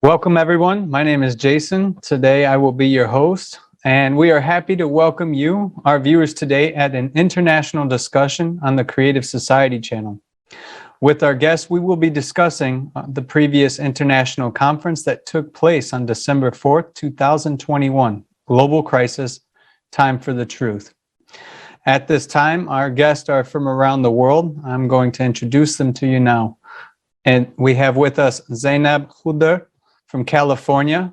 Welcome, everyone. My name is Jason. Today, I will be your host, and we are happy to welcome you, our viewers, today at an international discussion on the Creative Society channel. With our guests, we will be discussing the previous international conference that took place on December 4th, 2021, Global Crisis, Time for the Truth. At this time, our guests are from around the world. I'm going to introduce them to you now. And we have with us Zenab Khouder from California.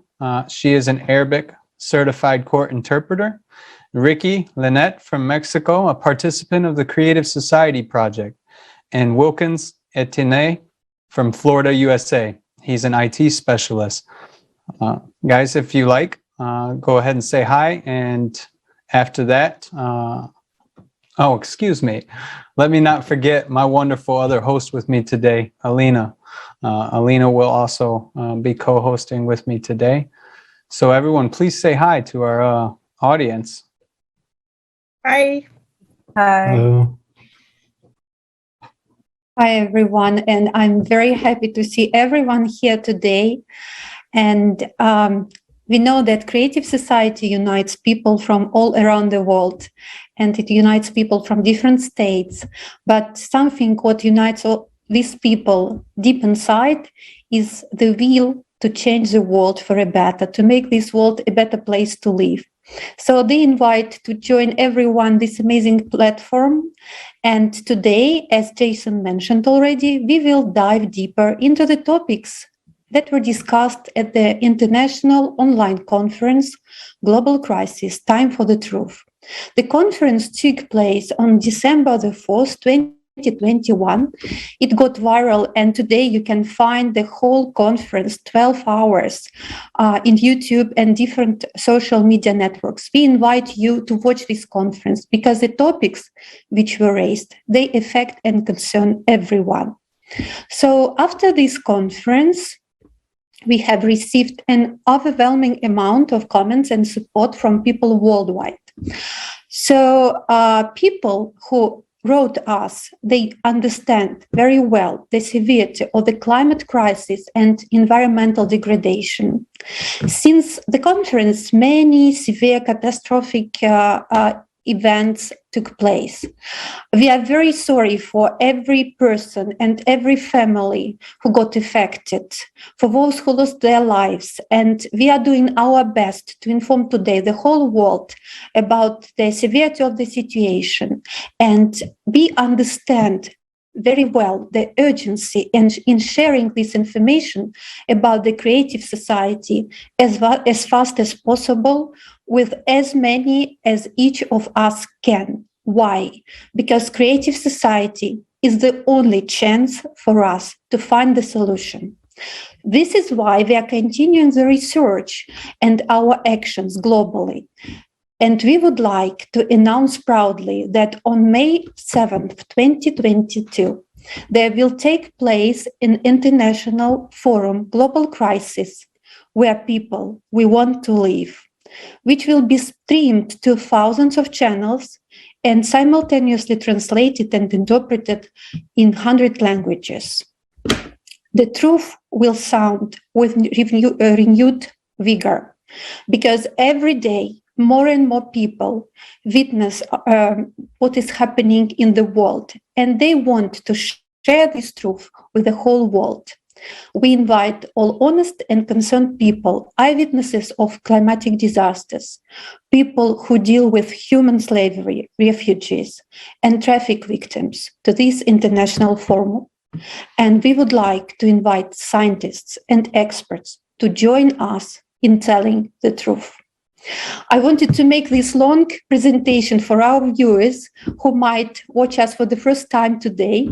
She is an Arabic certified court interpreter. Ricki, Lynette from Mexico, a participant of the Creative Society Project. And Wilkens Etienne from Florida, USA. He's an IT specialist. Guys, if you like, go ahead and say hi. And after that, oh, excuse me. Let me not forget my wonderful other host with me today, Alina. Alina will also be co-hosting with me today. So everyone, please say hi to our audience. Hi. Hi. Hello. Hi, everyone. And I'm very happy to see everyone here today. And we know that Creative Society unites people from all around the world, and it unites people from different states. But something what unites all these people deep inside is the will to change the world for a better, to make this world a better place to live. So they invite to join everyone this amazing platform. And today, as Jason mentioned already, we will dive deeper into the topics that were discussed at the International Online Conference, Global Crisis, Time for the Truth. The conference took place on December the 4th, 2021. It got viral, and today you can find the whole conference, 12 hours, in YouTube and different social media networks. We invite you to watch this conference because the topics which were raised, they affect and concern everyone. So after this conference, we have received an overwhelming amount of comments and support from people worldwide. So people who wrote us, they understand very well the severity of the climate crisis and environmental degradation. Since the conference, many severe catastrophic events took place. We are very sorry for every person and every family who got affected, for those who lost their lives. And we are doing our best to inform today the whole world about the severity of the situation. And we understand very well the urgency in sharing this information about the Creative Society as fast as possible with as many as each of us can. Why? Because Creative Society is the only chance for us to find the solution. This is why we are continuing the research and our actions globally. And we would like to announce proudly that on May 7th, 2022, there will take place an international forum, Global Crisis, where people we want to live, which will be streamed to thousands of channels and simultaneously translated and interpreted in 100 languages. The truth will sound with renewed vigor, because every day, more and more people witness what is happening in the world, and they want to share this truth with the whole world. We invite all honest and concerned people, eyewitnesses of climatic disasters, people who deal with human slavery, refugees, and traffic victims to this international forum. And we would like to invite scientists and experts to join us in telling the truth. I wanted to make this long presentation for our viewers who might watch us for the first time today.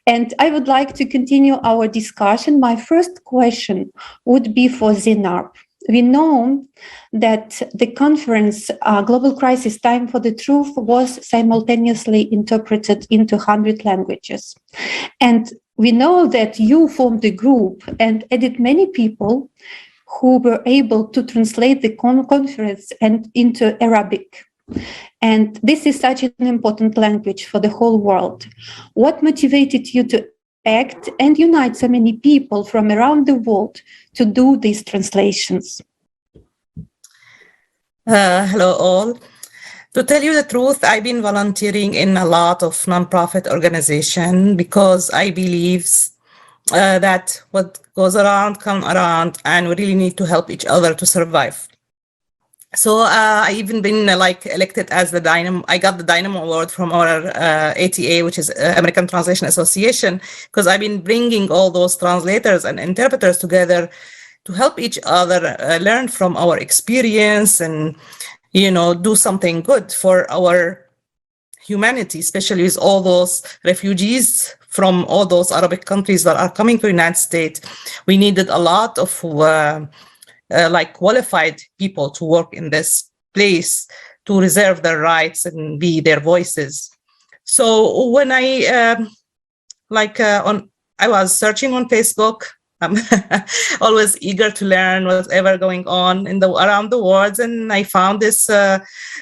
And I would like to continue our discussion. My first question would be for Zenab. We know that the conference, Global Crisis Time for the Truth, was simultaneously interpreted into 100 languages. And we know that you formed a group and added many people who were able to translate the conference and into Arabic. And this is such an important language for the whole world. What motivated you to act and unite so many people from around the world to do these translations? Hello, all. To tell you the truth, I've been volunteering in a lot of nonprofit organizations because I believe that what goes around comes around, and we really need to help each other to survive. So I even been elected as the Dynamo. I got the Dynamo Award from our ATA, which is American Translation Association, because I've been bringing all those translators and interpreters together to help each other learn from our experience and, do something good for our humanity, especially with all those refugees from all those Arabic countries that are coming to the United States. We needed a lot of qualified people to work in this place to reserve their rights and be their voices. So when I was searching on Facebook, I'm always eager to learn whatever going on around the world, and I found this.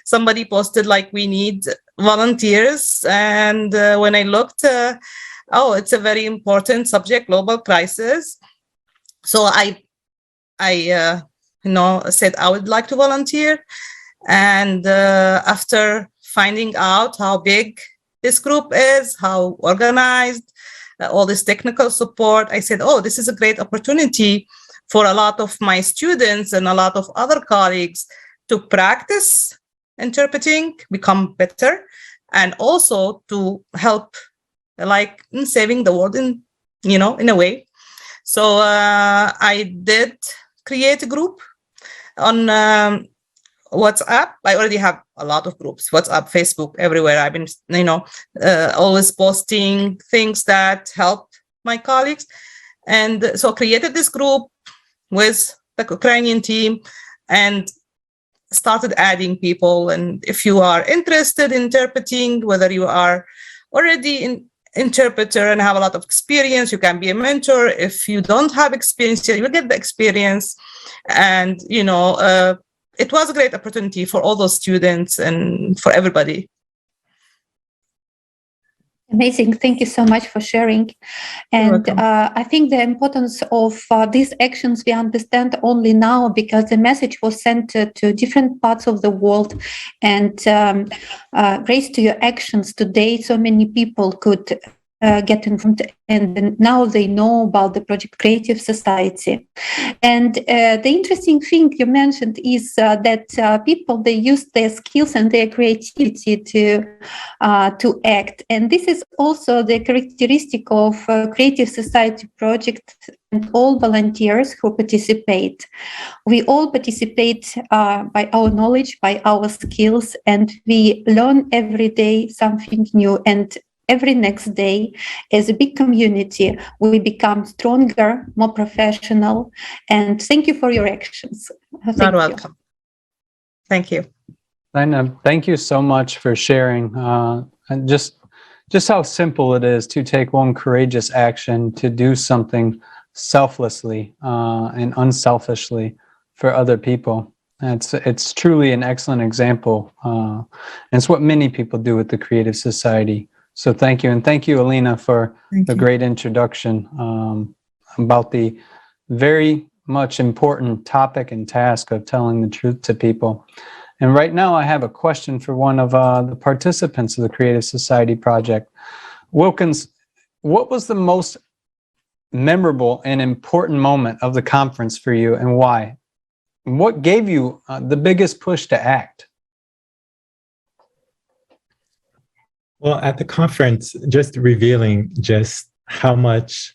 Somebody posted we need volunteers, and when I looked, it's a very important subject, global crisis. So I said I would like to volunteer. And after finding out how big this group is, how organized, all this technical support, I said, this is a great opportunity for a lot of my students and a lot of other colleagues to practice interpreting, become better, and also to help in saving the world in a way. So I did create a group on WhatsApp. I already have a lot of groups, WhatsApp, Facebook, everywhere. I've been, always posting things that help my colleagues. And so created this group with the Ukrainian team and started adding people. And if you are interested in interpreting, whether you are already an interpreter and have a lot of experience, you can be a mentor. If you don't have experience yet, you will get the experience. And, it was a great opportunity for all those students and for everybody. Amazing. Thank you so much for sharing. And I think the importance of these actions we understand only now because the message was sent to different parts of the world. And grace to your actions today, so many people could get informed, and now they know about the project Creative Society. And the interesting thing you mentioned is that people, they use their skills and their creativity to act. And this is also the characteristic of Creative Society project and all volunteers who participate. We all participate by our knowledge, by our skills, and we learn every day something new. And every next day, as a big community, we become stronger, more professional. And thank you for your actions. You're welcome. Thank you. Zenab, thank you so much for sharing. And just how simple it is to take one courageous action to do something selflessly and unselfishly for other people. It's truly an excellent example. And it's what many people do with the Creative Society. So thank you. And thank you, Alina, for the great introduction about the very much important topic and task of telling the truth to people. And right now I have a question for one of the participants of the Creative Society project. Wilkens, what was the most memorable and important moment of the conference for you, and why? And what gave you the biggest push to act? Well, at the conference, just revealing just how much,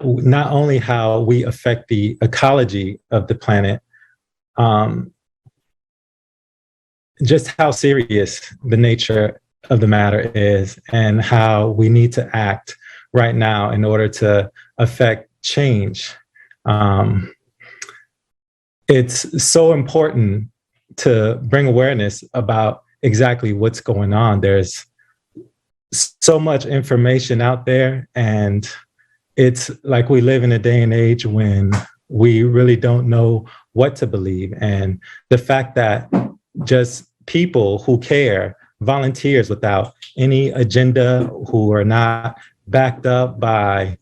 not only how we affect the ecology of the planet, just how serious the nature of the matter is and how we need to act right now in order to affect change. It's so important to bring awareness about exactly what's going on. There's so much information out there, and it's like we live in a day and age when we really don't know what to believe. And the fact that just people who care volunteers without any agenda, who are not backed up by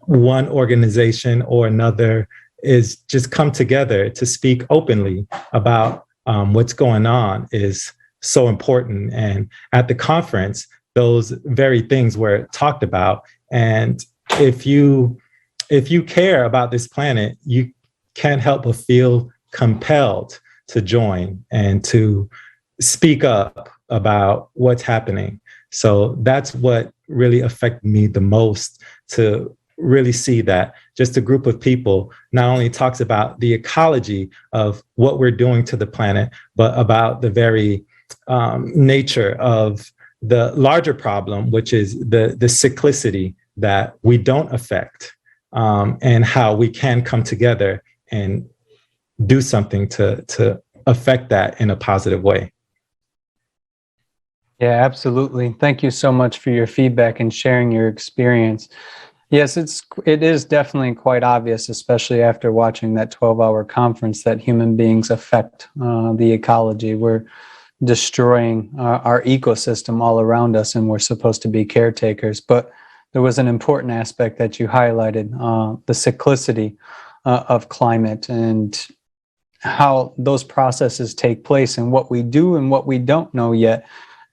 one organization or another, is just come together to speak openly about what's going on is so important. And at the conference, those very things were talked about. And if you care about this planet, you can't help but feel compelled to join and to speak up about what's happening. So that's what really affected me the most, to really see that just a group of people not only talks about the ecology of what we're doing to the planet, but about the very nature of the larger problem, which is the cyclicity that we don't affect, and how we can come together and do something to affect that in a positive way. Yeah, absolutely. Thank you so much for your feedback and sharing your experience. Yes, it is definitely quite obvious, especially after watching that 12-hour conference, that human beings affect the ecology. We're destroying our ecosystem all around us, and we're supposed to be caretakers. But there was an important aspect that you highlighted, the cyclicity of climate and how those processes take place and what we do and what we don't know yet.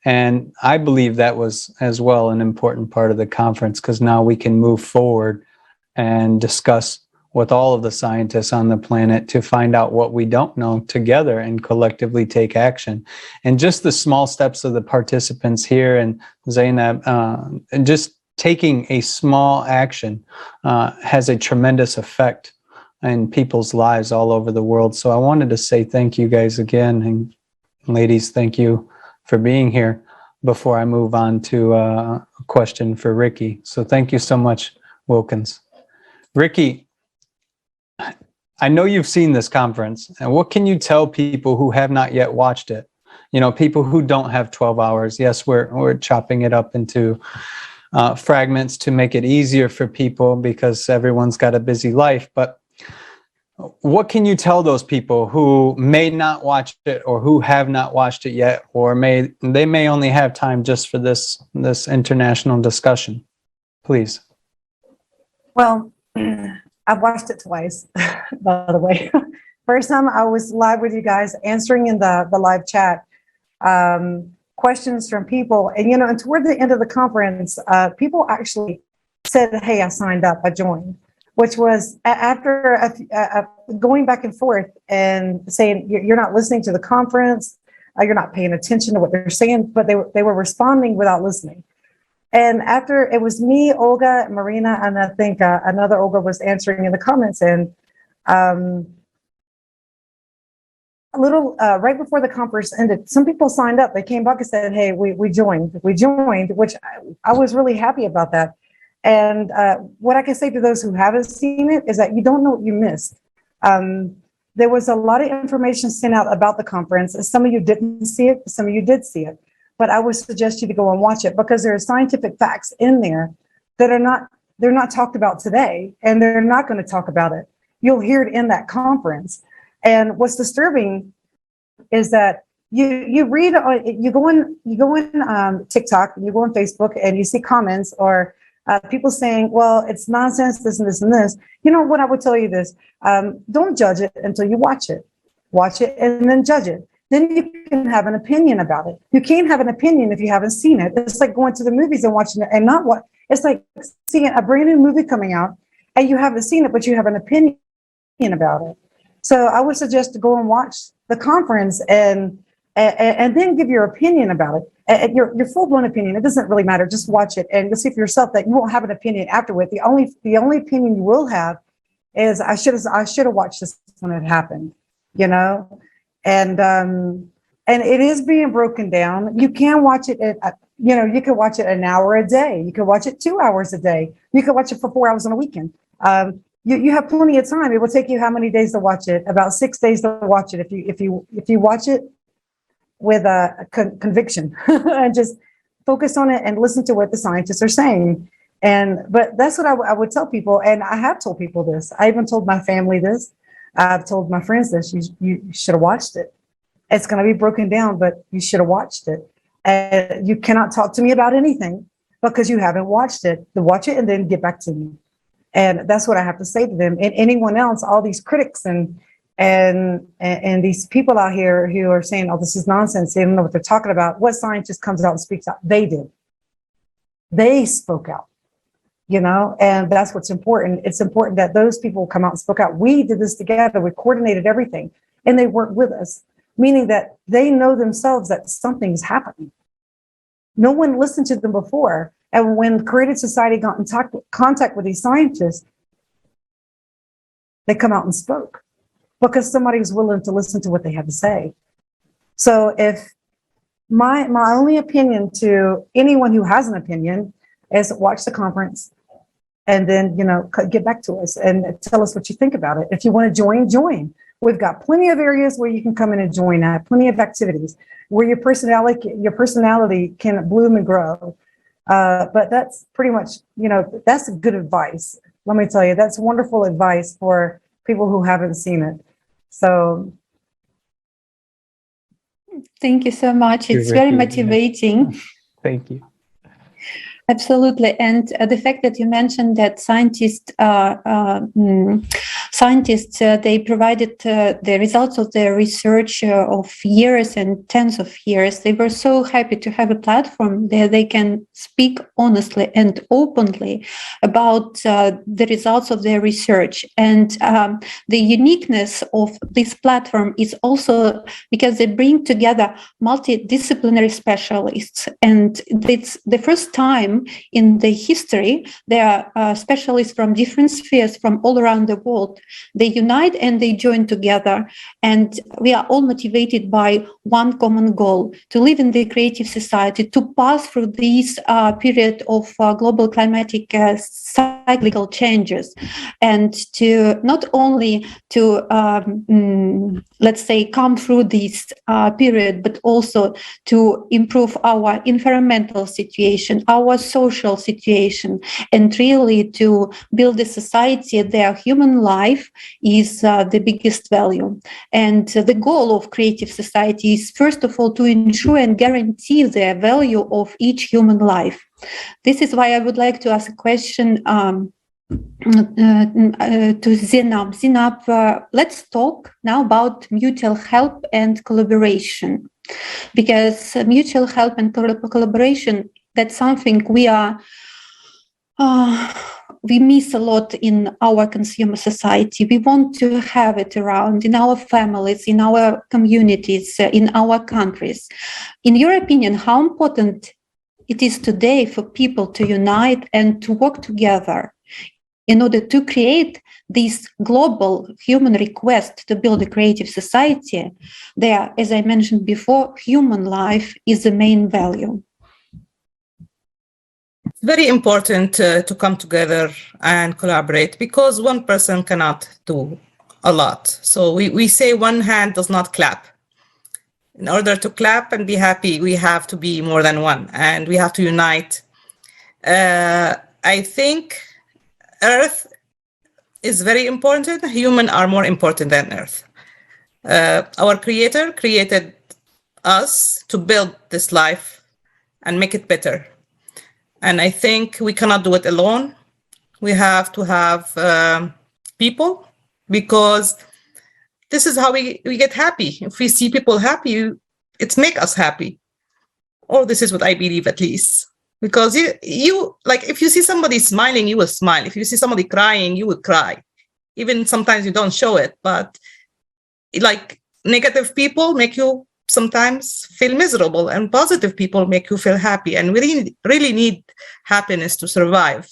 And I believe that was as well an important part of the conference, because now we can move forward and discuss with all of the scientists on the planet to find out what we don't know together and collectively take action. And just the small steps of the participants here and Zenab, and just taking a small action has a tremendous effect in people's lives all over the world. So I wanted to say thank you guys again. And ladies, thank you for being here before I move on to a question for Ricki. So thank you so much, Wilkens. Ricki, I know you've seen this conference, and what can you tell people who have not yet watched it? You know, people who don't have 12 hours. Yes, we're chopping it up into fragments to make it easier for people because everyone's got a busy life, but what can you tell those people who may not watch it or who have not watched it yet, or they may only have time just for this international discussion? Please. Well, I've watched it twice, by the way. First time I was live with you guys answering in the live chat questions from people. And, you know, and toward the end of the conference, people actually said, hey, I signed up, I joined. Which was after going back and forth and saying, you're not listening to the conference, you're not paying attention to what they're saying, but they were responding without listening. And after, it was me, Olga, Marina, and I think another Olga was answering in the comments. And a little right before the conference ended, some people signed up. They came back and said, hey, we joined, which I was really happy about that. And what I can say to those who haven't seen it is that you don't know what you missed. There was a lot of information sent out about the conference. Some of you didn't see it, some of you did see it. But I would suggest you to go and watch it, because there are scientific facts in there that they're not talked about today, and they're not going to talk about it. You'll hear it in that conference. And what's disturbing is that you read, you go on TikTok, you go on Facebook, and you see comments or people saying, well, it's nonsense, this and this and this. You know what, I would tell you this, don't judge it until you watch it. Watch it and then judge it. Then you can have an opinion about it. You can't have an opinion if you haven't seen it. It's like going to the movies and watching it and not what, it's like seeing a brand new movie coming out and you haven't seen it, but you have an opinion about it. So I would suggest to go and watch the conference and then give your opinion about it. Your full-blown opinion. It doesn't really matter. Just watch it and you'll see for yourself that you won't have an opinion afterward. The only opinion you will have is I should have watched this when it happened, you know. And it is being broken down. You can watch it you can watch it an hour a day. You can watch it 2 hours a day. You can watch it for 4 hours on a weekend. You have plenty of time. It will take you how many days to watch it? About 6 days to watch it. If you watch it with a conviction and just focus on it and listen to what the scientists are saying. But that's what I would tell people. And I have told people this. I even told my family this. I've told my friends this. You should have watched it. It's going to be broken down, but you should have watched it. And you cannot talk to me about anything because you haven't watched it. To watch it and then get back to me. And that's what I have to say to them. And anyone else, all these critics and these people out here who are saying, oh, this is nonsense. They don't know what they're talking about. What scientist comes out and speaks out? They did. They spoke out, you know, and that's what's important. It's important that those people come out and spoke out. We did this together. We coordinated everything and they worked with us, meaning that they know themselves that something's happening. No one listened to them before. And when Creative Society got in contact with these scientists, they come out and spoke because somebody was willing to listen to what they had to say. So if my only opinion to anyone who has an opinion is watch the conference and then, you know, get back to us and tell us what you think about it. If you want to join, join. We've got plenty of areas where you can come in and join at, plenty of activities where your personality can bloom and grow. But that's pretty much, you know, that's good advice. Let me tell you, that's wonderful advice for people who haven't seen it. So. Thank you so much. It's very motivating. Thank you. Absolutely. And the fact that you mentioned that scientists, they provided the results of their research of years and tens of years. They were so happy to have a platform where they can speak honestly and openly about the results of their research. And the uniqueness of this platform is also because they bring together multidisciplinary specialists. And it's the first time in the history there are specialists from different spheres from all around the world. They unite and they join together, and we are all motivated by one common goal: to live in the creative society, to pass through this period of global climatic cyclical changes, and to not only to let's say come through this period, but also to improve our environmental situation, our social situation, and really to build a society where human life is the biggest value. And the goal of creative society is, first of all, to ensure and guarantee the value of each human life. This is why I would like to ask a question to Zenab. Zenab, let's talk now about mutual help and collaboration, because mutual help and collaboration, that's something we miss a lot in our consumer society. We want to have it around in our families, in our communities, in our countries. In your opinion, how important it is today for people to unite and to work together in order to create this global human request to build a creative society? There, as I mentioned before, human life is the main value. Very important to come together and collaborate, because one person cannot do a lot. So we say one hand does not clap. In order to clap and be happy, we have to be more than one, and we have to unite. I think Earth is very important. Humans are more important than Earth. Our Creator created us to build this life and make it better. And I think we cannot do it alone. We have to have people, because this is how we get happy. If we see people happy, it makes us happy. Or this is what I believe, at least. Because you like, if you see somebody smiling, you will smile. If you see somebody crying, you will cry. Even sometimes you don't show it, but like negative people make you sometimes feel miserable, and positive people make you feel happy. And we really need happiness to survive.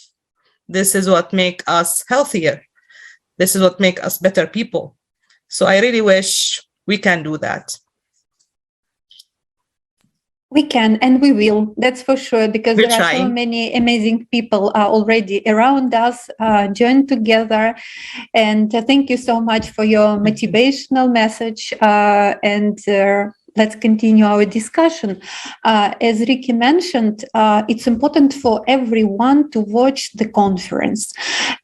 This is what makes us healthier. This is what makes us better people. So I really wish we can do that. We can, and we will, that's for sure, because We're there are so many amazing people already around us, joined together. And thank you so much for your motivational message. And let's continue our discussion. As Ricki mentioned, it's important for everyone to watch the conference.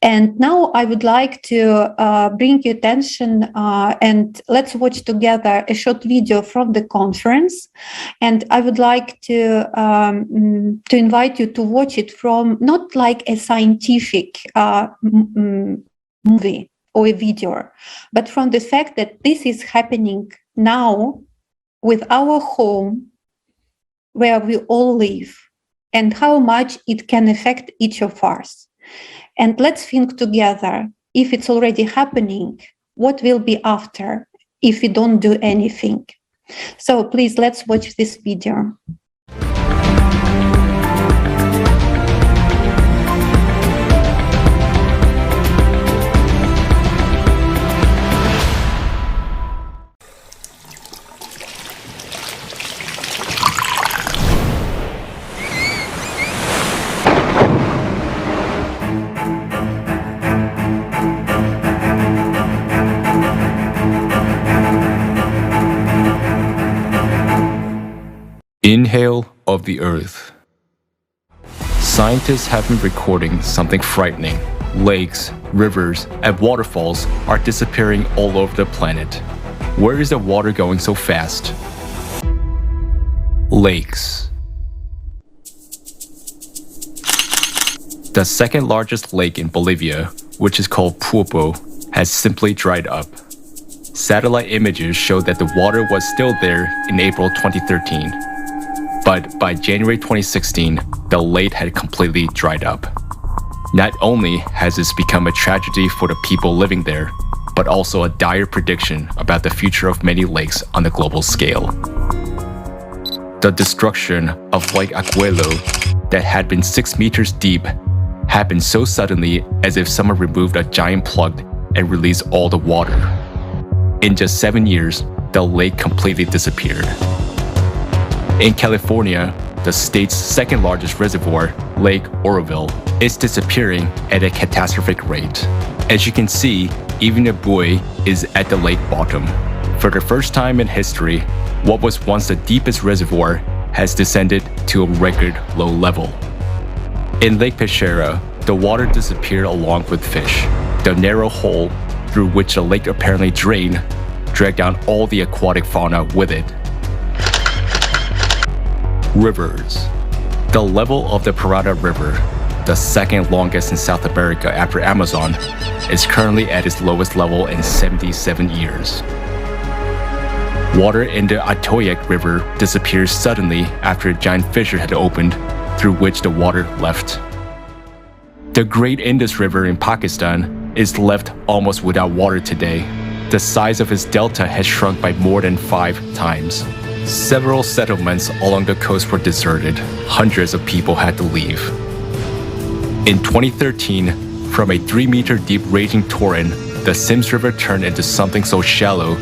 And now I would like to bring your attention and let's watch together a short video from the conference. And I would like to invite you to watch it from not like a scientific movie or a video, but from the fact that this is happening now with our home where we all live and how much it can affect each of us. And let's think together, if it's already happening, what will be after if we don't do anything? So please, let's watch this video. Inhale of the Earth. Scientists have been recording something frightening. Lakes, rivers, and waterfalls are disappearing all over the planet. Where is the water going so fast? Lakes. The second largest lake in Bolivia, which is called Pulpo, has simply dried up. Satellite images show that the water was still there in April 2013. But by January 2016, the lake had completely dried up. Not only has this become a tragedy for the people living there, but also a dire prediction about the future of many lakes on the global scale. The destruction of Lake Aguelo, that had been 6 meters deep, happened so suddenly as if someone removed a giant plug and released all the water. In just 7 years, the lake completely disappeared. In California, the state's second largest reservoir, Lake Oroville, is disappearing at a catastrophic rate. As you can see, even a buoy is at the lake bottom. For the first time in history, what was once the deepest reservoir has descended to a record low level. In Lake Pechera, the water disappeared along with fish. The narrow hole through which the lake apparently drained dragged down all the aquatic fauna with it. Rivers. The level of the Parada River, the second longest in South America after Amazon, is currently at its lowest level in 77 years. Water in the Atoyac River disappears suddenly after a giant fissure had opened, through which the water left. The Great Indus River in Pakistan is left almost without water today. The size of its delta has shrunk by more than 5 times. Several settlements along the coast were deserted. Hundreds of people had to leave. In 2013, from a 3-meter deep raging torrent, the Sims River turned into something so shallow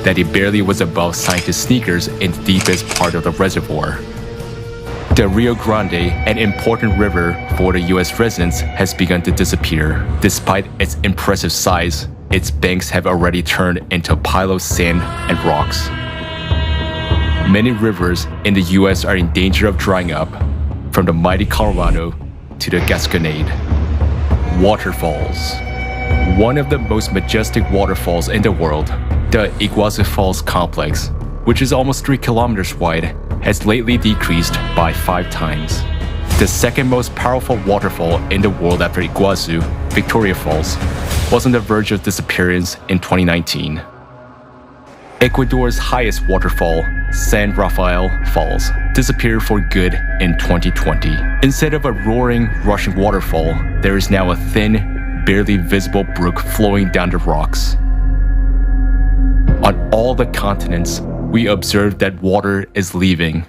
that it barely was above scientists' sneakers in the deepest part of the reservoir. The Rio Grande, an important river for the US residents, has begun to disappear. Despite its impressive size, its banks have already turned into a pile of sand and rocks. Many rivers in the US are in danger of drying up, from the mighty Colorado to the Gasconade. Waterfalls. One of the most majestic waterfalls in the world, the Iguazu Falls complex, which is almost 3 kilometers wide, has lately decreased by 5 times. The second most powerful waterfall in the world after Iguazu, Victoria Falls, was on the verge of disappearance in 2019. Ecuador's highest waterfall, San Rafael Falls, disappeared for good in 2020. Instead of a roaring, rushing waterfall, there is now a thin, barely visible brook flowing down the rocks. On all the continents, we observe that water is leaving,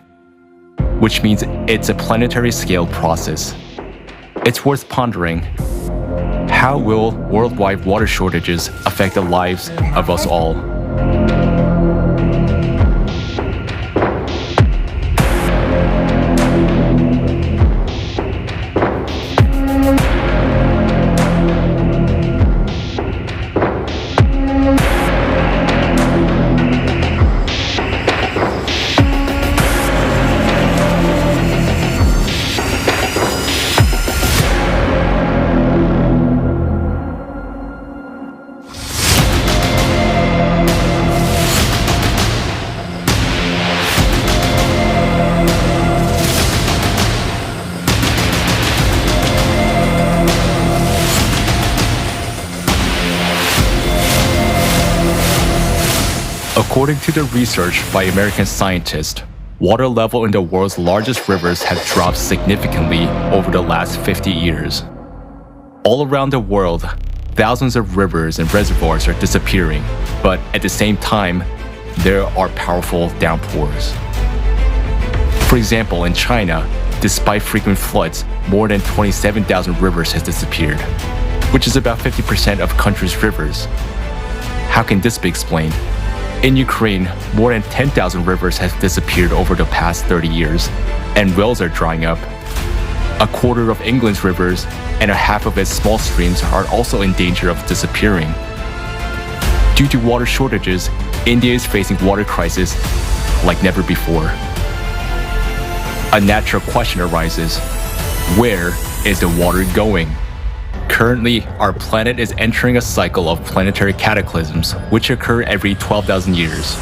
which means it's a planetary scale process. It's worth pondering. How will worldwide water shortages affect the lives of us all? According to the research by American scientists, water level in the world's largest rivers have dropped significantly over the last 50 years. All around the world, thousands of rivers and reservoirs are disappearing, but at the same time, there are powerful downpours. For example, in China, despite frequent floods, more than 27,000 rivers has disappeared, which is about 50% of the country's rivers. How can this be explained? In Ukraine, more than 10,000 rivers have disappeared over the past 30 years, and wells are drying up. A quarter of England's rivers and a half of its small streams are also in danger of disappearing. Due to water shortages, India is facing water crisis like never before. A natural question arises: where is the water going? Currently, our planet is entering a cycle of planetary cataclysms, which occur every 12,000 years.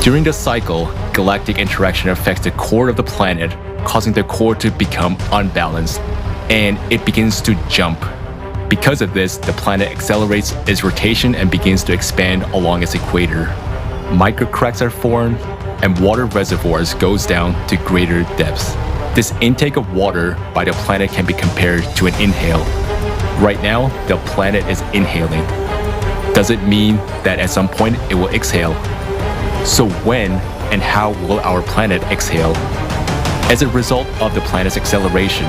During the cycle, galactic interaction affects the core of the planet, causing the core to become unbalanced, and it begins to jump. Because of this, the planet accelerates its rotation and begins to expand along its equator. Microcracks are formed, and water reservoirs goes down to greater depths. This intake of water by the planet can be compared to an inhale. Right now, the planet is inhaling. Does it mean that at some point it will exhale? So when and how will our planet exhale? As a result of the planet's acceleration,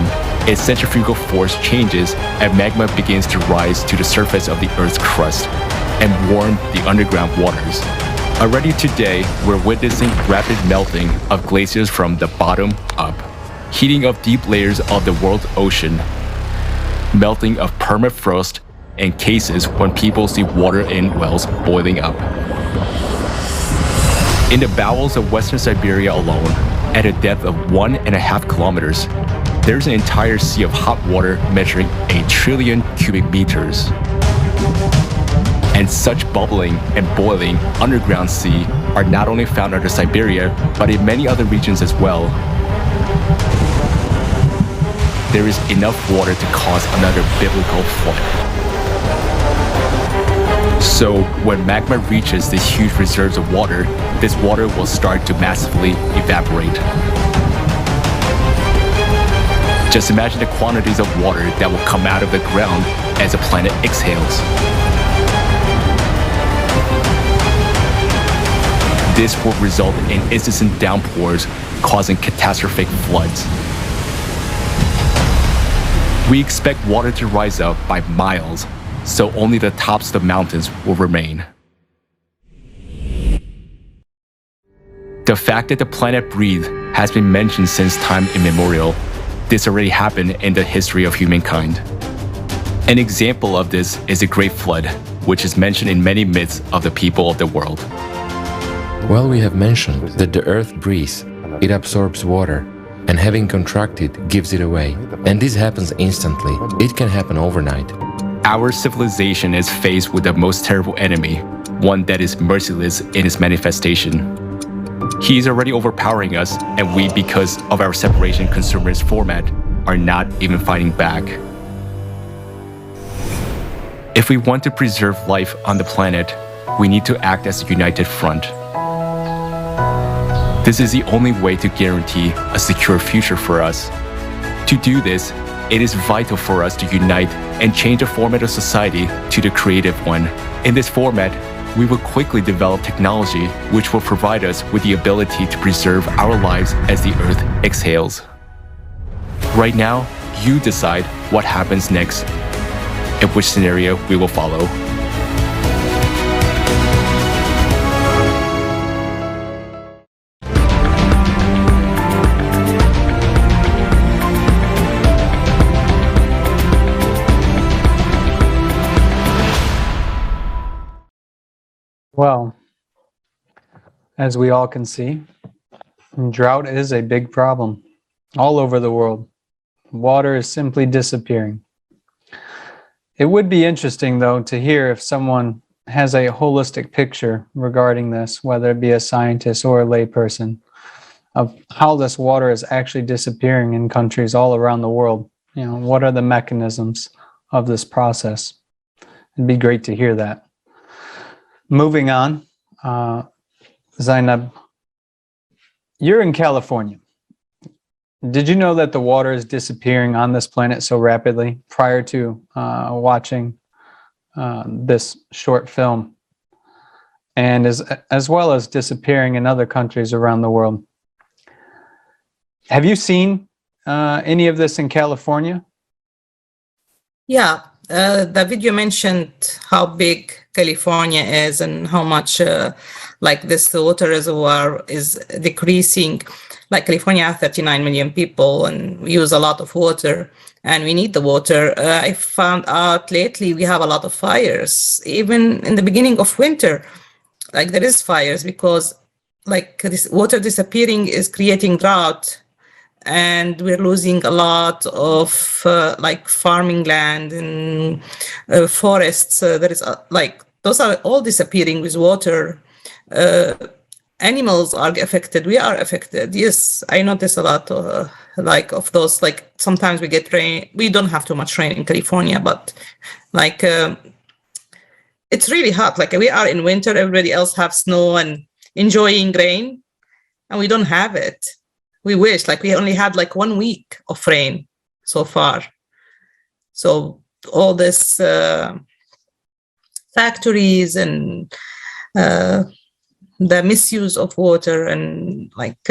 its centrifugal force changes and magma begins to rise to the surface of the Earth's crust and warm the underground waters. Already today, we're witnessing rapid melting of glaciers from the bottom up, heating of deep layers of the world's ocean, melting of permafrost, and cases when people see water in wells boiling up. In the bowels of Western Siberia alone, at a depth of 1.5 kilometers, there's an entire sea of hot water measuring 1 trillion cubic meters. And such bubbling and boiling underground sea are not only found under Siberia, but in many other regions as well. There is enough water to cause another biblical flood. So when magma reaches these huge reserves of water, this water will start to massively evaporate. Just imagine the quantities of water that will come out of the ground as the planet exhales. This will result in incessant downpours, causing catastrophic floods. We expect water to rise up by miles, so only the tops of the mountains will remain. The fact that the planet breathes has been mentioned since time immemorial. This already happened in the history of humankind. An example of this is the Great Flood, which is mentioned in many myths of the people of the world. Well, we have mentioned that the earth breathes, it absorbs water, and having contracted, gives it away. And this happens instantly. It can happen overnight. Our civilization is faced with the most terrible enemy, one that is merciless in its manifestation. He is already overpowering us, and we, because of our separation consumerist format, are not even fighting back. If we want to preserve life on the planet, we need to act as a united front. This is the only way to guarantee a secure future for us. To do this, it is vital for us to unite and change the format of society to the creative one. In this format, we will quickly develop technology which will provide us with the ability to preserve our lives as the Earth exhales. Right now, you decide what happens next and which scenario we will follow. Well, as we all can see, drought is a big problem all over the world. Water is simply disappearing. It would be interesting, though, to hear if someone has a holistic picture regarding this, whether it be a scientist or a layperson, of how this water is actually disappearing in countries all around the world. You know, what are the mechanisms of this process? It'd be great to hear that. Moving on, Zenab, you're in California. Did you know that the water is disappearing on this planet so rapidly prior to watching this short film, and as well as disappearing in other countries around the world? Have you seen any of this in California? Yeah, the video mentioned how big California is and how much like this water reservoir is decreasing. Like California has 39 million people and we use a lot of water and we need the water. I found out lately we have a lot of fires. Even in the beginning of winter, like there is fires because like this water disappearing is creating drought. And we're losing a lot of like farming land and forests. There is like those are all disappearing with water. Animals are affected. We are affected. Yes, I notice a lot like of those. Like sometimes we get rain. We don't have too much rain in California, but like it's really hot. Like we are in winter. Everybody else have snow and enjoying rain, and we don't have it. We wish, like we only had like 1 week of rain so far. So all this factories and the misuse of water and like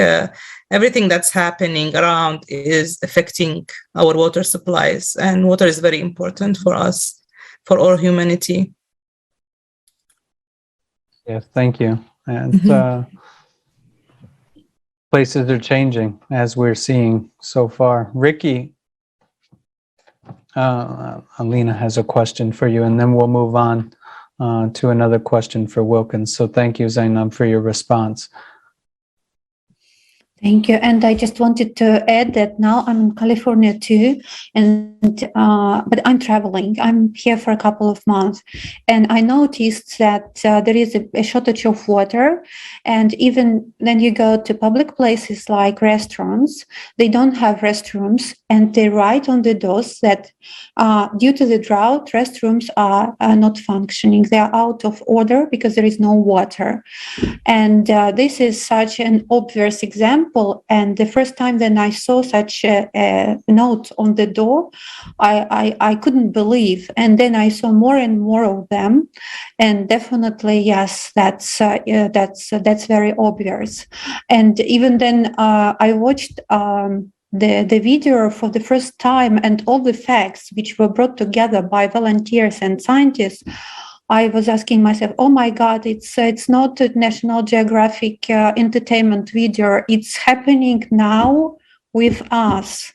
everything that's happening around is affecting our water supplies. And water is very important for us, for all humanity. Yes, thank you. And places are changing as we're seeing so far. Ricki, Alina has a question for you, and then we'll move on to another question for Wilkens. So thank you, Zenab, for your response. Thank you. And I just wanted to add that now I'm in California too, but I'm traveling. I'm here for a couple of months, and I noticed that there is a shortage of water. And even when you go to public places like restaurants, they don't have restrooms, and they write on the doors that due to the drought, restrooms are not functioning. They are out of order because there is no water. And this is such an obvious example. And the first time that I saw such a note on the door, I couldn't believe. And then I saw more and more of them. And definitely, yes, that's very obvious. And even then, I watched the video for the first time, and all the facts which were brought together by volunteers and scientists. I was asking myself, oh my God, it's not a National Geographic entertainment video. It's happening now with us.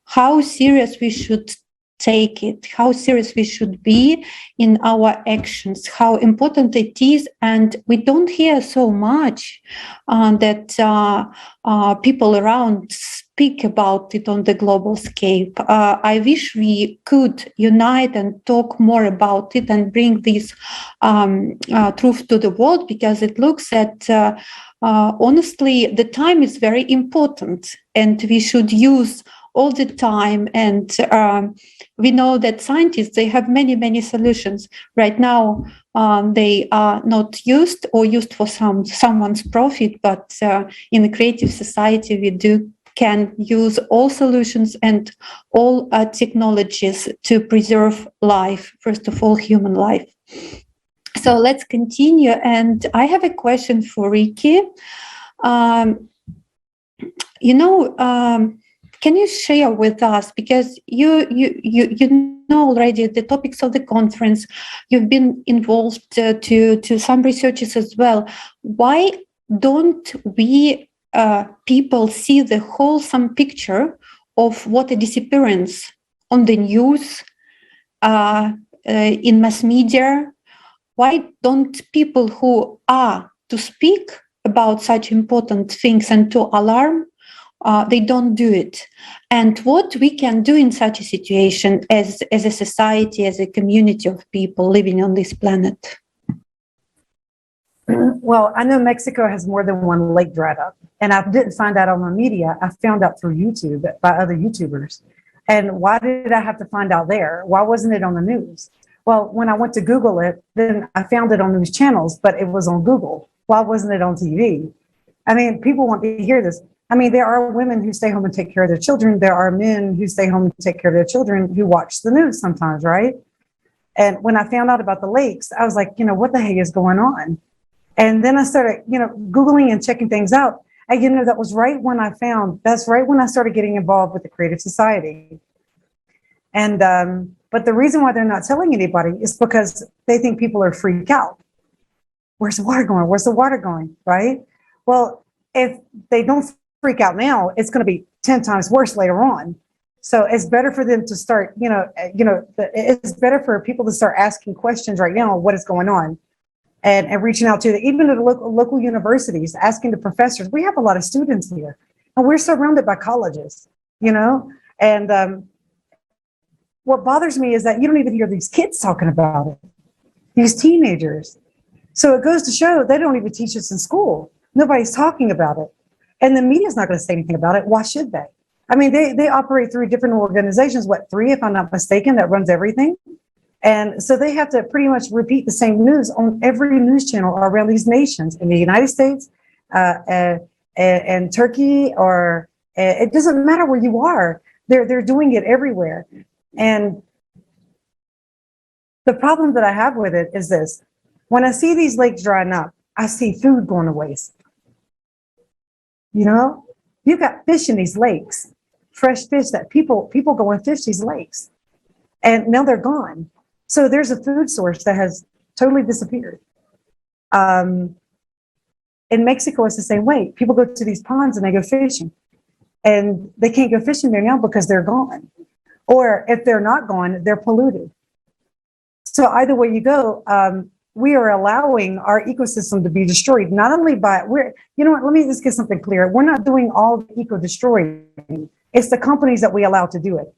How serious we should take it, how serious we should be in our actions, how important it is. And we don't hear so much that people around speak about it on the global scale. I wish we could unite and talk more about it and bring this truth to the world, because it looks at, honestly, the time is very important and we should use all the time. And we know that scientists, they have many solutions. Right now, they are not used or used for someone's profit, but in a creative society, we can use all solutions and all technologies to preserve life, first of all, human life. So let's continue. And I have a question for Ricki. Can you share with us, because you know already the topics of the conference, you've been involved to some researches as well. Why don't we people see the wholesome picture of what a disappearance on the news, in mass media? Why don't people who are to speak about such important things and to alarm, they don't do it? And what we can do in such a situation as a society, as a community of people living on this planet? Well, I know Mexico has more than one lake dried up, and I didn't find out on the media. I found out through YouTube by other YouTubers. And why did I have to find out there? Why wasn't it on the news? Well, when I went to Google it, then I found it on news channels, but it was on Google. Why wasn't it on TV? I mean, people want to hear this. I mean, there are women who stay home and take care of their children. There are men who stay home and take care of their children who watch the news sometimes, right? And when I found out about the lakes, I was like, what the heck is going on? And then I started, Googling and checking things out. And, that's right when I started getting involved with the Creative Society. And, but the reason why they're not telling anybody is because they think people are freaked out. Where's the water going? Where's the water going? Right? Well, if they don't freak out now, it's going to be 10 times worse later on. So it's better for them to start, it's better for people to start asking questions right now, what is going on? And reaching out to even to the local universities, asking the professors. We have a lot of students here, and we're surrounded by colleges, and what bothers me is that you don't even hear these kids talking about it, these teenagers. So it goes to show they don't even teach us in school. Nobody's talking about it. And the media's not going to say anything about it. Why should they? I mean, they operate through different organizations, 3, if I'm not mistaken, that runs everything. And so they have to pretty much repeat the same news on every news channel around these nations in the United States and Turkey, or it doesn't matter where you are. They're doing it everywhere. And the problem that I have with it is this. When I see these lakes drying up, I see food going to waste. You've got fish in these lakes, fresh fish that people go and fish these lakes. And now they're gone. So there's a food source that has totally disappeared. In Mexico, it's the same way. People go to these ponds and they go fishing. And they can't go fishing there now because they're gone. Or if they're not gone, they're polluted. So either way you go, we are allowing our ecosystem to be destroyed, not only by, let me just get something clear. We're not doing all the eco-destroying. It's the companies that we allow to do it.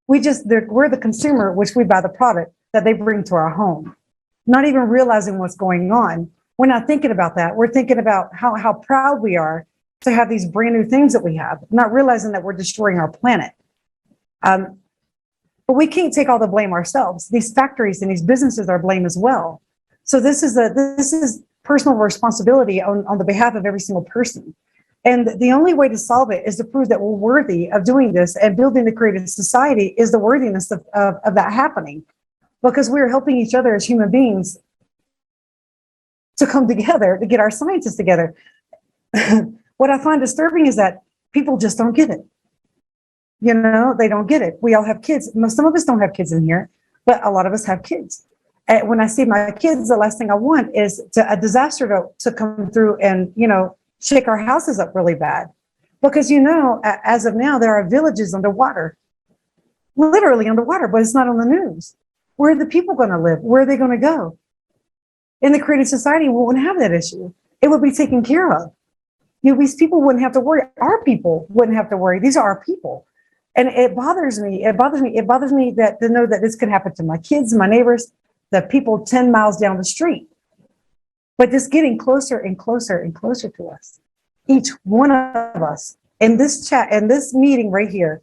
We're the consumer, which we buy the product that they bring to our home, not even realizing what's going on. We're not thinking about that. We're thinking about how proud we are to have these brand new things that we have, not realizing that we're destroying our planet. But we can't take all the blame ourselves. These factories and these businesses are blame as well. So this is personal responsibility on the behalf of every single person. And the only way to solve it is to prove that we're worthy of doing this, and building the creative society is the worthiness of that happening, because we're helping each other as human beings to come together, to get our sciences together. What I find disturbing is that people just don't get it. They don't get it. We all have kids. Some of us don't have kids in here, but a lot of us have kids. And when I see my kids, the last thing I want is a disaster to come through and, shake our houses up really bad. Because, as of now, there are villages underwater, literally underwater, but it's not on the news. Where are the people going to live? Where are they going to go? In the creative society, we wouldn't have that issue. It would be taken care of. These people wouldn't have to worry. Our people wouldn't have to worry. These are our people. And it bothers me. It bothers me that to know that this could happen to my kids, my neighbors, the people 10 miles down the street. But just getting closer and closer and closer to us. Each one of us in this chat, in this meeting right here,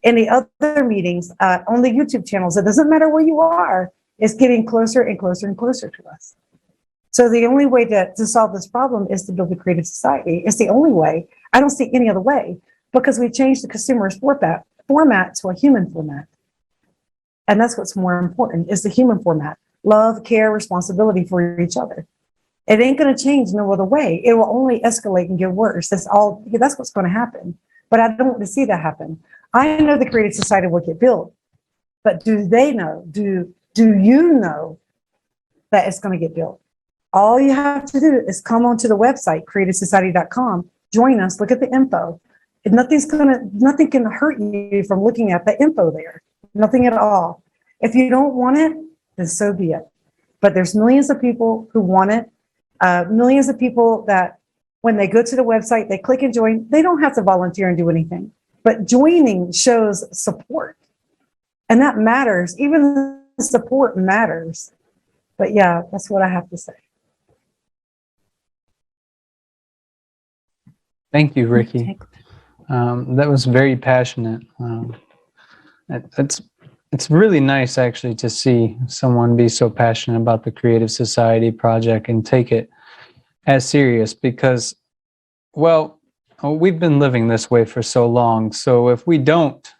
in the other meetings on the YouTube channels, it doesn't matter where you are, it's getting closer and closer and closer to us. So the only way to solve this problem is to build a creative society. It's the only way. I don't see any other way, because we changed the consumerist format to a human format. And that's what's more important, is the human format. Love, care, responsibility for each other. It ain't going to change no other way. It will only escalate and get worse. That's what's going to happen. But I don't want to see that happen. I know the creative society will get built, but do they know? Do you know that it's going to get built? All you have to do is come onto the website, creativesociety.com, join us, look at the info. Nothing can hurt you from looking at the info there. Nothing at all. If you don't want it, then so be it. But there's millions of people who want it. Millions of people that when they go to the website, they click and join. They don't have to volunteer and do anything, but joining shows support. And that matters. Even the support matters. But yeah, that's what I have to say. Thank you, Ricki. That was very passionate. It's it's really nice actually to see someone be so passionate about the Creative Society project and take it as serious because, well, we've been living this way for so long. So if we don't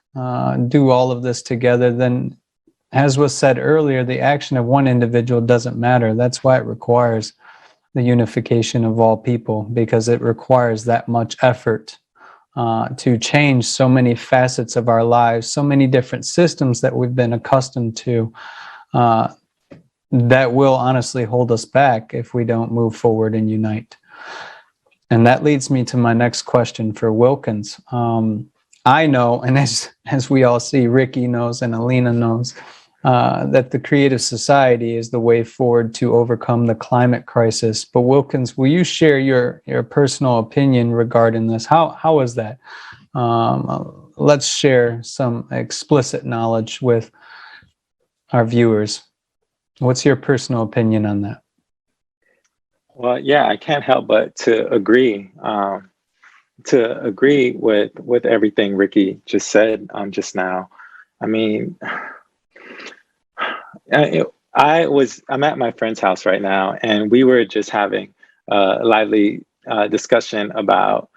do all of this together, then as was said earlier, the action of one individual doesn't matter. That's why it requires the unification of all people, because it requires that much effort to change so many facets of our lives, so many different systems that we've been accustomed to that will honestly hold us back if we don't move forward and unite. And that leads me to my next question for Wilkens. I know, and as we all see, Ricki knows and Alina knows, that the Creative Society is the way forward to overcome the climate crisis. But Wilkens, will you share your personal opinion regarding this? How is that? Let's share some explicit knowledge with our viewers. What's your personal opinion on that? Well, yeah, I can't help but to agree with everything Ricki just said just now. I mean, I'm at my friend's house right now, and we were just having a lively discussion about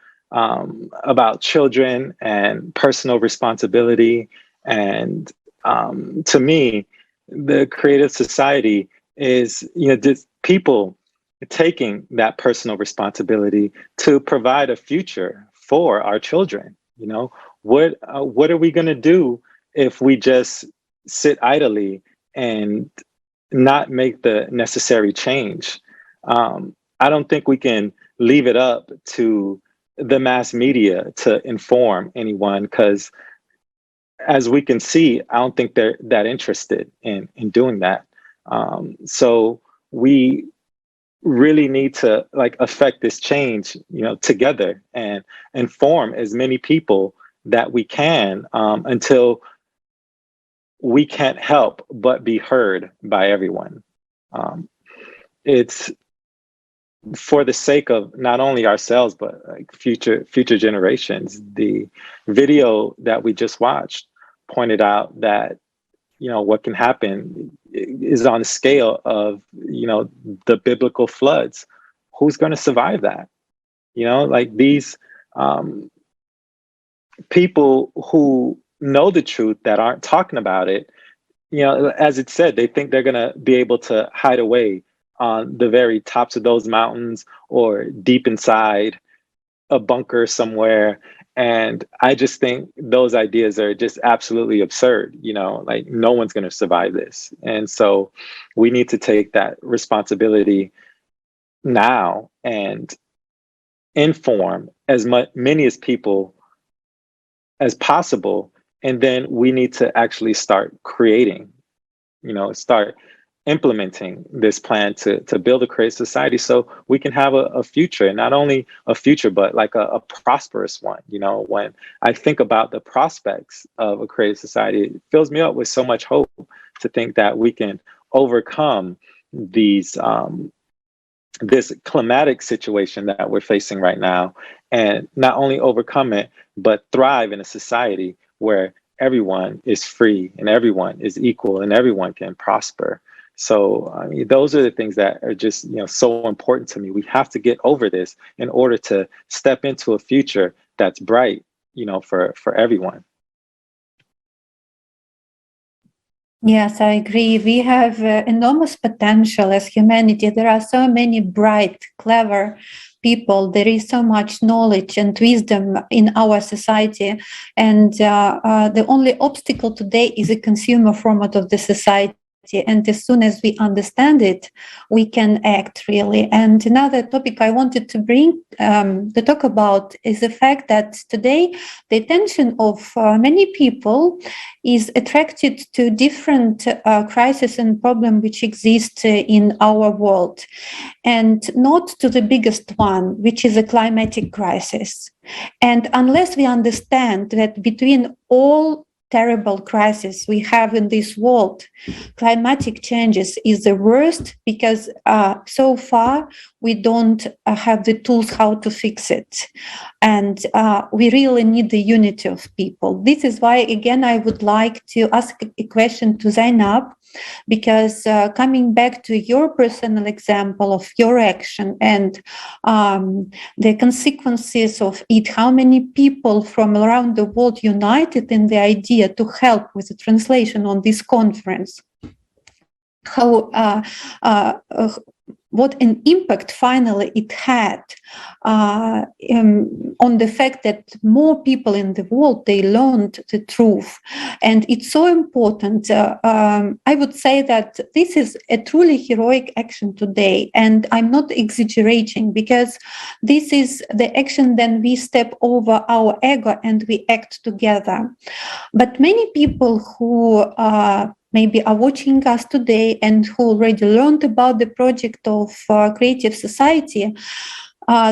children and personal responsibility. And to me, the Creative Society is, just people taking that personal responsibility to provide a future for our children. What are we going to do if we just sit idly and not make the necessary change? I don't think we can leave it up to the mass media to inform anyone, because as we can see, I don't think they're that interested in doing that. So we really need to affect this change, together, and inform as many people that we can until we can't help but be heard by everyone. It's for the sake of not only ourselves, but future generations. The video that we just watched pointed out that what can happen is on the scale of the biblical floods. Who's going to survive that? These people who know the truth that aren't talking about it, as it said, they think they're going to be able to hide away on the very tops of those mountains or deep inside a bunker somewhere. And I just think those ideas are just absolutely absurd. No one's going to survive this. And so we need to take that responsibility now and inform as many as people as possible. And then we need to actually start creating, start implementing this plan to build a Creative Society so we can have a future, and not only a future, but a prosperous one. When I think about the prospects of a Creative Society, it fills me up with so much hope to think that we can overcome these this climatic situation that we're facing right now, and not only overcome it, but thrive in a society where everyone is free and everyone is equal and everyone can prosper. So I mean, those are the things that are just so important to me. We have to get over this in order to step into a future that's bright, for everyone. Yes, I agree. We have enormous potential as humanity. There are so many bright, clever people. There is so much knowledge and wisdom in our society. And the only obstacle today is a consumer format of the society. And as soon as we understand it, we can act really. And another topic I wanted to bring to talk about is the fact that today the attention of many people is attracted to different crises and problems which exist in our world, and not to the biggest one, which is a climatic crisis. And unless we understand that between all terrible crisis we have in this world, climatic changes is the worst because so far we don't have the tools how to fix it. And we really need the unity of people. This is why, again, I would like to ask a question to Zenab, because coming back to your personal example of your action and the consequences of it, how many people from around the world united in the idea to help with the translation on this conference, how what an impact finally it had on the fact that more people in the world, they learned the truth. And it's so important. I would say that this is a truly heroic action today. And I'm not exaggerating, because this is the action then we step over our ego and we act together. But many people who maybe are watching us today and who already learned about the project of Creative Society,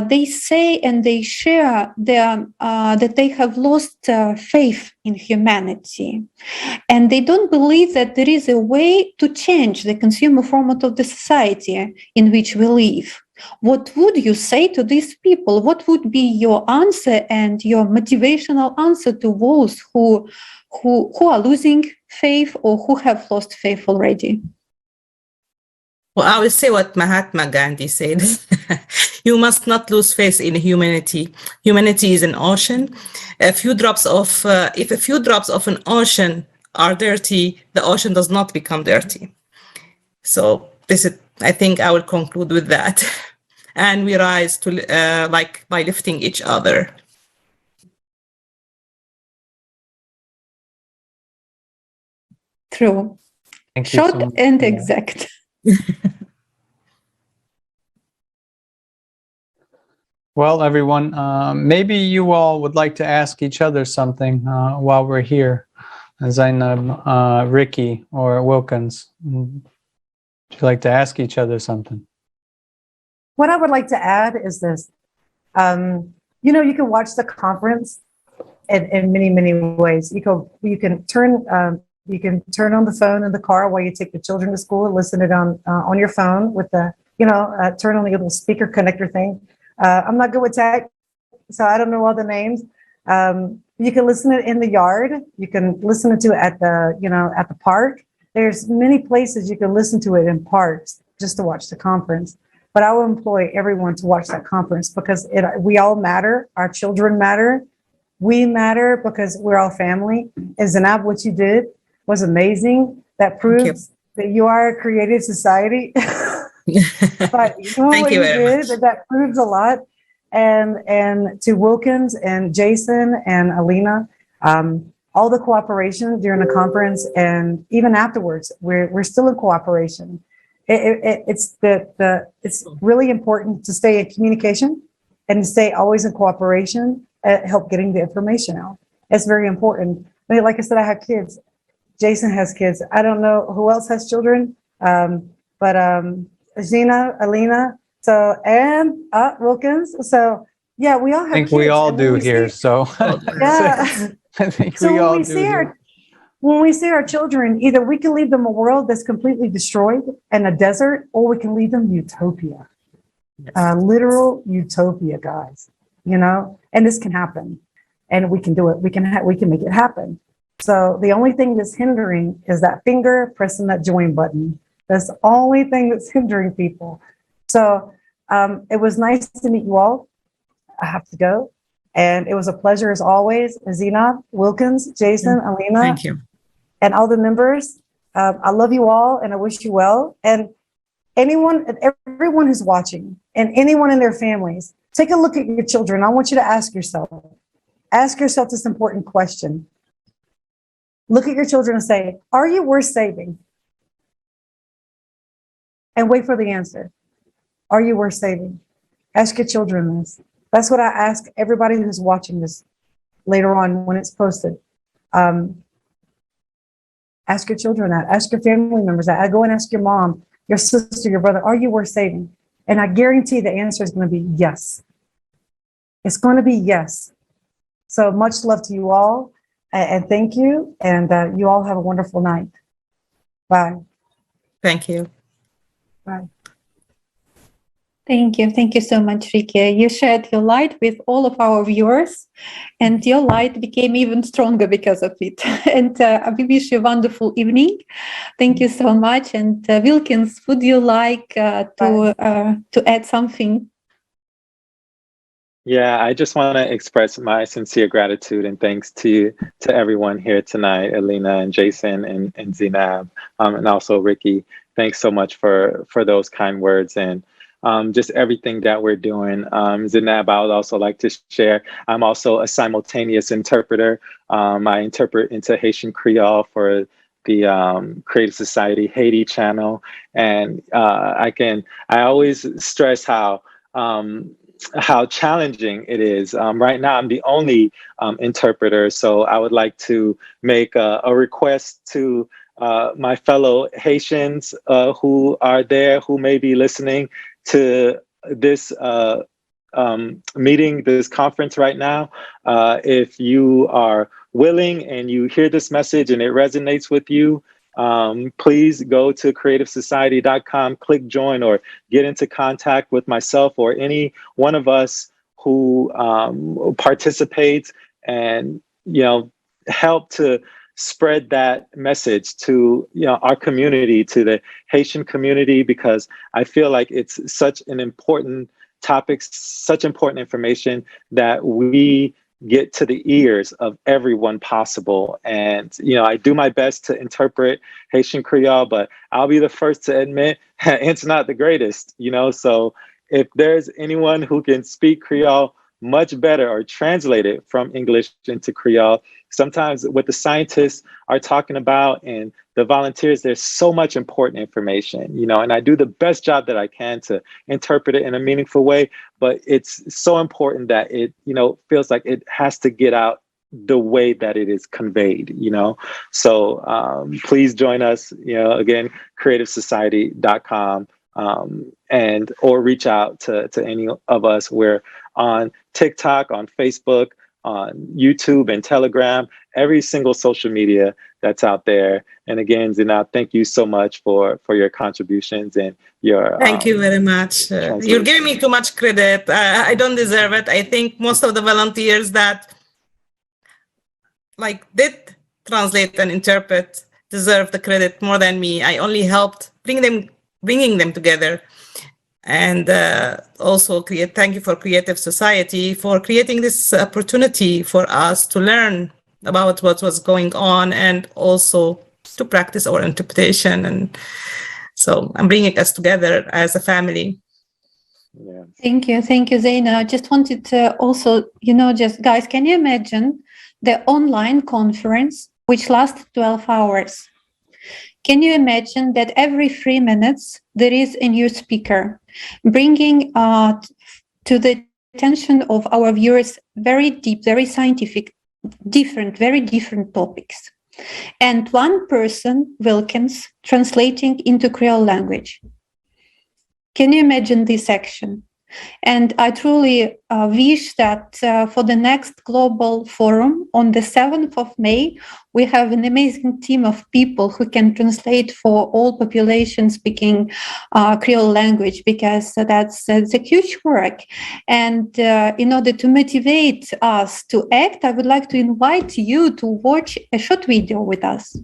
they say and they share that they have lost faith in humanity. And they don't believe that there is a way to change the consumer format of the society in which we live. What would you say to these people? What would be your answer and your motivational answer to those who are losing faith or who have lost faith already? Well, I will say what Mahatma Gandhi said. You must not lose faith in humanity. Humanity is an ocean. If a few drops of an ocean are dirty, the ocean does not become dirty. So this is, I think I will conclude with that. And we rise to by lifting each other. True. Thank you Short so much. and exact. Well, everyone, maybe you all would like to ask each other something while we're here. Zenab, Ricki, or Wilkens. Would you like to ask each other something? What I would like to add is this. You can watch the conference in many, many ways. You can turn on the phone in the car while you take the children to school and listen it on your phone with the, turn on the little speaker connector thing. I'm not good with tech, so I don't know all the names. You can listen it in the yard. You can listen to it at the park. There's many places you can listen to it in parks just to watch the conference. But I will employ everyone to watch that conference because we all matter. Our children matter. We matter because we're all family. And Zenab, what you did was amazing. That proves that you are a creative society. But Thank you very much. That proves a lot. And to Wilkens and Jason and Alina, all the cooperation during the conference and even afterwards, we're still in cooperation. It's really important to stay in communication and to stay always in cooperation and help getting the information out. It's very important. Like I said, I have kids. Jason has kids. I don't know who else has children, but Gina, Alina, and Wilkens. So yeah, we all have kids. I think we all do here. So yeah, I think we all do. When we see our children, either we can leave them a world that's completely destroyed and a desert, or we can leave them utopia, literal utopia, guys. And this can happen, and we can do it. We can make it happen. So the only thing that's hindering is that finger pressing that join button. That's the only thing that's hindering people. So it was nice to meet you all. I have to go. And it was a pleasure as always. Zenab, Wilkens, Jason, Alina. Thank you. And all the members. I love you all and I wish you well. And everyone who's watching and anyone in their families, take a look at your children. I want you to ask yourself this important question. Look at your children and say, are you worth saving? And wait for the answer. Are you worth saving? Ask your children this. That's what I ask everybody who's watching this later on when it's posted. Ask your children that. Ask your family members that. I go and ask your mom, your sister, your brother, are you worth saving? And I guarantee the answer is going to be yes. It's going to be yes. So much love to you all. And thank you. And you all have a wonderful night. Bye. Thank you. Bye. Thank you. Thank you so much, Ricki. You shared your light with all of our viewers, and your light became even stronger because of it. And we wish you a wonderful evening. Thank you so much. And Wilkens, would you like to add something? Yeah, I just want to express my sincere gratitude and thanks to everyone here tonight, Alina and Jason and Zenab, and also Ricki. Thanks so much for those kind words and just everything that we're doing. Zenab, I would also like to share, I'm also a simultaneous interpreter. I interpret into Haitian Creole for the Creative Society Haiti channel. And I always stress how challenging it is. Right now, I'm the only interpreter, so I would like to make a request to my fellow Haitians who are there, who may be listening to this meeting, this conference right now. If you are willing and you hear this message and it resonates with you, please go to creativesociety.com, click join, or get into contact with myself or any one of us who participates, and help to spread that message to our community, to the Haitian community, because I feel like it's such an important topic, such important information that we get to the ears of everyone possible. And I do my best to interpret Haitian Creole, but I'll be the first to admit it's not the greatest, so if there's anyone who can speak Creole much better or translate it from English into Creole. Sometimes what the scientists are talking about and the volunteers, there's so much important information, and I do the best job that I can to interpret it in a meaningful way, but it's so important that it, feels like it has to get out the way that it is conveyed, So please join us, again, creativesociety.com. And or reach out to any of us. We're on TikTok, on Facebook, on YouTube and Telegram, every single social media that's out there. And again, Zenab, thank you so much for your contributions and your thank you very much. You're giving me too much credit. I don't deserve it. I think most of the volunteers that did translate and interpret deserve the credit more than me. I only helped bringing them together. And also thank you for Creative Society for creating this opportunity for us to learn about what was going on and also to practice our interpretation. And so I'm bringing us together as a family. Yeah. Thank you, Zaina. I just wanted to also, guys, can you imagine the online conference which lasted 12 hours? Can you imagine that every 3 minutes there is a new speaker bringing to the attention of our viewers very deep, very scientific, very different topics? And one person, Wilkens, translating into Creole language. Can you imagine this action? And I truly wish that for the next global forum on the 7th of May, we have an amazing team of people who can translate for all populations speaking Creole language, because that's a huge work. And in order to motivate us to act, I would like to invite you to watch a short video with us.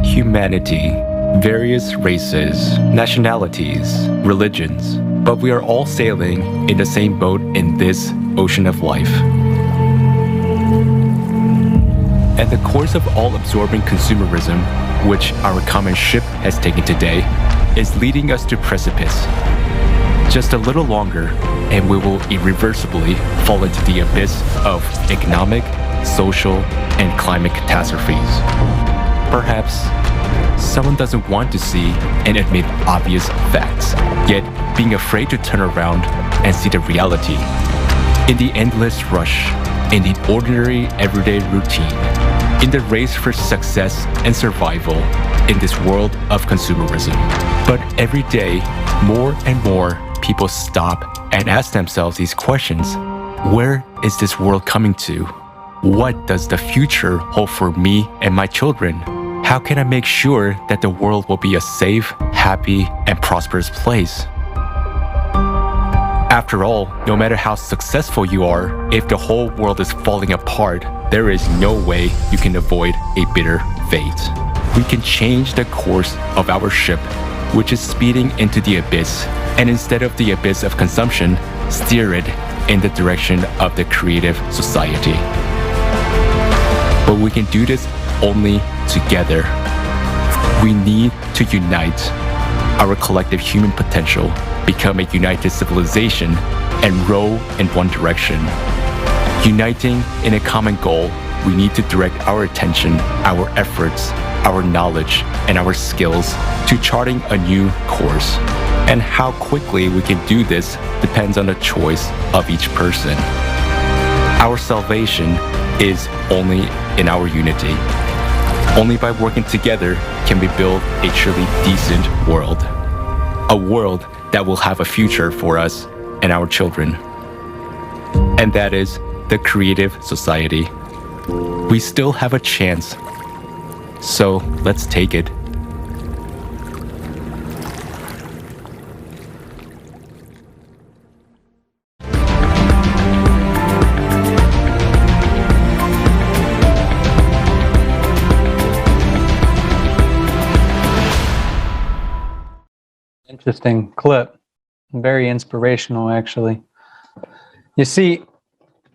Humanity, various races, nationalities, religions, but we are all sailing in the same boat in this ocean of life. At the course of all-absorbing consumerism, which our common ship has taken today, is leading us to precipice. Just a little longer, and we will irreversibly fall into the abyss of economic, social, and climate catastrophes. Perhaps someone doesn't want to see and admit obvious facts, yet being afraid to turn around and see the reality. In the endless rush, in the ordinary everyday routine, in the race for success and survival in this world of consumerism. But every day, more and more people stop and ask themselves these questions. Where is this world coming to? What does the future hold for me and my children? How can I make sure that the world will be a safe, happy, and prosperous place? After all, no matter how successful you are, if the whole world is falling apart, there is no way you can avoid a bitter fate. We can change the course of our ship, which is speeding into the abyss, and instead of the abyss of consumption, steer it in the direction of the creative society. But we can do this only together. We need to unite our collective human potential, become a united civilization, and row in one direction. Uniting in a common goal, we need to direct our attention, our efforts, our knowledge, and our skills to charting a new course. And how quickly we can do this depends on the choice of each person. Our salvation is only in our unity. Only by working together can we build a truly decent world. A world that will have a future for us and our children. And that is the creative society. We still have a chance. So let's take it. Interesting clip. Very inspirational, actually. You see,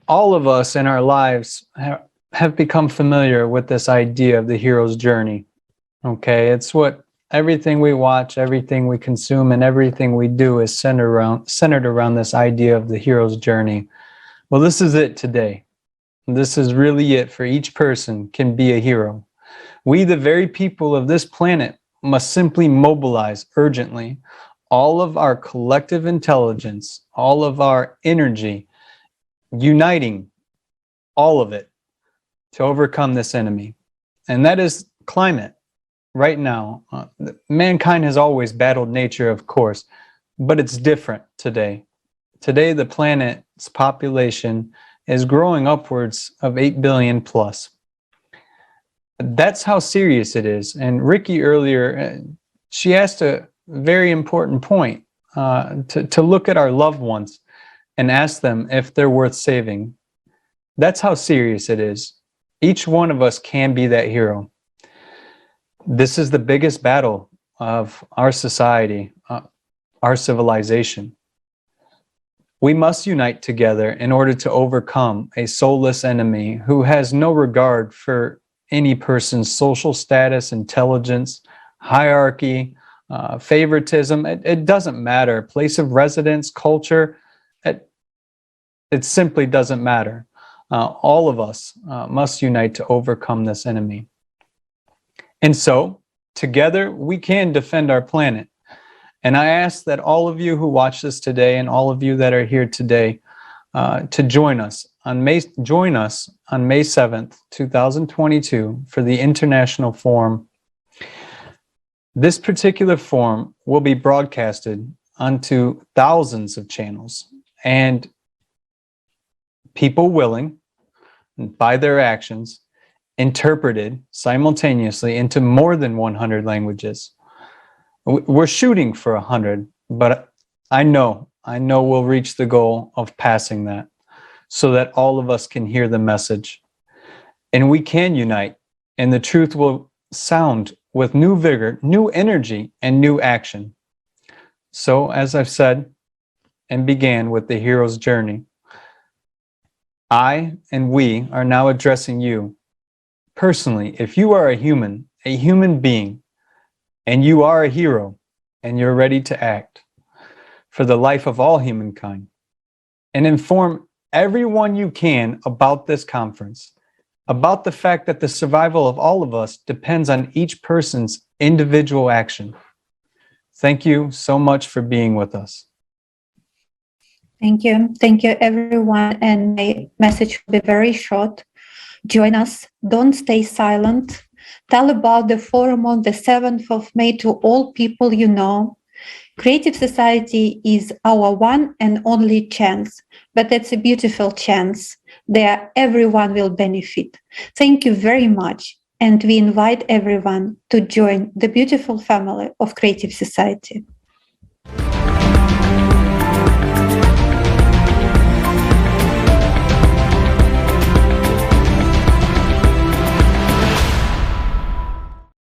all of us in our lives have become familiar with this idea of the hero's journey. Okay, it's what everything we watch, everything we consume, and everything we do is centered around this idea of the hero's journey. Well, this is it today. This is really it for each person can be a hero. We, the very people of this planet, must simply mobilize urgently all of our collective intelligence, all of our energy, uniting all of it to overcome this enemy. And that is climate. Right now, mankind has always battled nature, of course, but it's different today. Today, the planet's population is growing upwards of 8 billion plus. That's how serious it is. And Ricki earlier, she asked a very important point, to look at our loved ones and ask them if they're worth saving. That's how serious it is. Each one of us can be that hero. This is the biggest battle of our society, our civilization. We must unite together in order to overcome a soulless enemy who has no regard for any person's social status, intelligence, hierarchy, favoritism. It doesn't matter. Place of residence, culture, it simply doesn't matter. All of us must unite to overcome this enemy. And so, together, we can defend our planet. And I ask that all of you who watch this today and all of you that are here today to join us on May 7th, 2022 for the International Forum. This particular forum will be broadcasted onto thousands of channels, and people willing, by their actions, interpreted simultaneously into more than 100 languages. We're shooting for 100, but I know we'll reach the goal of passing that so that all of us can hear the message. And we can unite, and the truth will sound with new vigor, new energy, and new action. So, as I've said and began with the hero's journey, I and we are now addressing you personally. If you are a human being, and you are a hero, and you're ready to act for the life of all humankind, and inform everyone you can about this conference, about the fact that the survival of all of us depends on each person's individual action. Thank you so much for being with us. Thank you. Thank you, everyone. And my message will be very short. Join us. Don't stay silent. Tell about the forum on the 7th of May to all people you know. Creative Society is our one and only chance, but it's a beautiful chance. There, everyone will benefit. Thank you very much. And we invite everyone to join the beautiful family of Creative Society.